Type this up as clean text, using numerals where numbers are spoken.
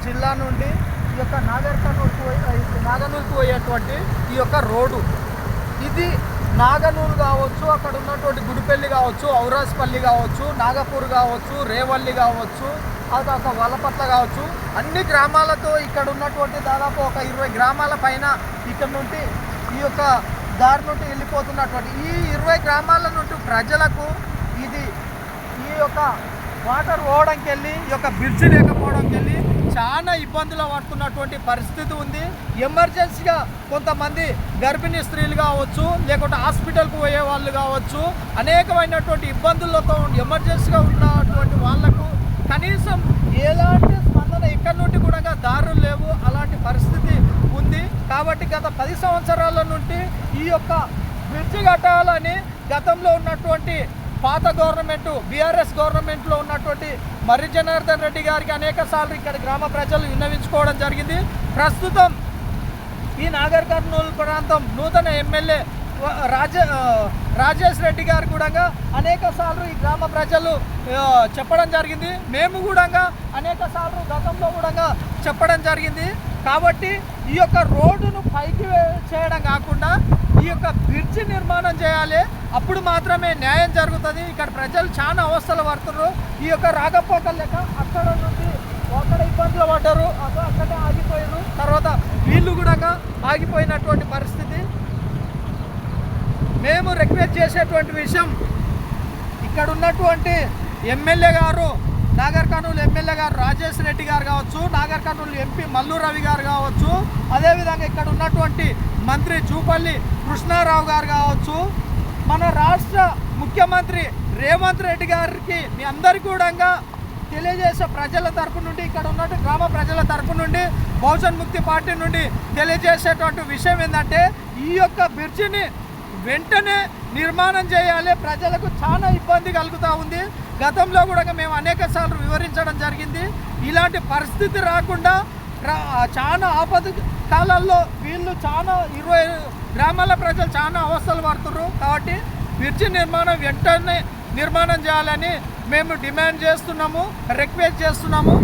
జిల్లా నుండి ఈ యొక్క నాగనూరుకు పోయేటువంటి ఈ యొక్క రోడ్డు ఇది నాగనూరు కావచ్చు, అక్కడ ఉన్నటువంటి గుడిపల్లి కావచ్చు, ఔరాస్పల్లి కావచ్చు, నాగపూర్ కావచ్చు, రేవల్లి కావచ్చు, అదొక వలపట్ల కావచ్చు, అన్ని గ్రామాలతో ఇక్కడ ఉన్నటువంటి దాదాపు ఒక 20 గ్రామాల పైన ఇక్కడ నుండి ఈ యొక్క దారి నుండి వెళ్ళిపోతున్నటువంటి ఈ 20 గ్రామాల నుండి ప్రజలకు ఇది ఈ యొక్క వాటర్ పోవడానికి వెళ్ళి ఈ యొక్క బ్రిడ్జ్ లేకపోవడానికి వెళ్ళి చాలా ఇబ్బందులు పడుతున్నటువంటి పరిస్థితి ఉంది. ఎమర్జెన్సీగా కొంతమంది గర్భిణీ స్త్రీలు కావచ్చు, లేకుంటే హాస్పిటల్కు పోయే వాళ్ళు కావచ్చు, అనేకమైనటువంటి ఇబ్బందులతో ఎమర్జెన్సీగా ఉన్నటువంటి వాళ్లకు కనీసం ఎలాంటి స్పందన ఇక్కడ నుండి కూడా దారులు లేవు. అలాంటి పరిస్థితి ఉంది. కాబట్టి గత 10 సంవత్సరాల నుండి ఈ యొక్క బ్రిడ్జి కట్టాలని గతంలో ఉన్నటువంటి పాత గవర్నమెంటు బీఆర్ఎస్ గవర్నమెంట్లో ఉన్నటువంటి మర్రి జనార్దన్ రెడ్డి గారికి అనేక సార్లు ఇక్కడ గ్రామ ప్రజలు విన్నవించుకోవడం జరిగింది. ప్రస్తుతం ఈ నాగర్ కర్నూలు ప్రాంతం నూతన ఎమ్మెల్యే రాజేష్ రెడ్డి గారు కూడా అనేక సార్లు ఈ గ్రామ ప్రజలు చెప్పడం జరిగింది. మేము కూడా అనేక సార్లు గతంలో కూడా చెప్పడం జరిగింది. కాబట్టి ఈ యొక్క రోడ్డును పైకి చేయడం కాకుండా ఈ యొక్క బ్రిడ్జి నిర్మాణం చేయాలి. అప్పుడు మాత్రమే న్యాయం జరుగుతుంది. ఇక్కడ ప్రజలు చాలా అవస్థలు పడుతున్నారు. ఈ యొక్క రాకపోకలు లేక అక్కడ నుండి అక్కడ ఇబ్బందులు పడ్డారు, అక్కడే ఆగిపోయారు. తర్వాత వీళ్ళు కూడా ఆగిపోయినటువంటి పరిస్థితి. మేము రిక్వెస్ట్ చేసేటువంటి విషయం, ఇక్కడ ఉన్నటువంటి ఎమ్మెల్యే గారు, నాగర్ కర్నూలు ఎమ్మెల్యే గారు రాజేష్ రెడ్డి గారు కావచ్చు, నాగర్ కర్నూలు ఎంపీ మల్లు రవి గారు కావచ్చు, అదేవిధంగా ఇక్కడ ఉన్నటువంటి మంత్రి జూపల్లి కృష్ణారావు గారు కావచ్చు, మన రాష్ట్ర ముఖ్యమంత్రి రేవంత్ రెడ్డి గారికి మీ అందరికీ కూడా తెలియజేసే ప్రజల తరపు నుండి, ఇక్కడ ఉన్నట్టు గ్రామ ప్రజల తరపు నుండి, బహుజన్ ముక్తి పార్టీ నుండి తెలియజేసేటువంటి విషయం ఏంటంటే ఈ యొక్క బ్రిడ్జిని వెంటనే నిర్మాణం చేయాలి. ప్రజలకు చాలా ఇబ్బంది కలుగుతూ ఉంది. గతంలో కూడా మేము అనేక సార్లు వివరించడం జరిగింది. ఇలాంటి పరిస్థితి రాకుండా చాలా ఆపద కాలాల్లో వీళ్ళు చాలా 20 గ్రామాల ప్రజలు చాలా అవస్థలు పడుతున్నారు. కాబట్టి బ్రిడ్జి నిర్మాణం వెంటనే నిర్మాణం చేయాలని మేము డిమాండ్ చేస్తున్నాము, రిక్వెస్ట్ చేస్తున్నాము.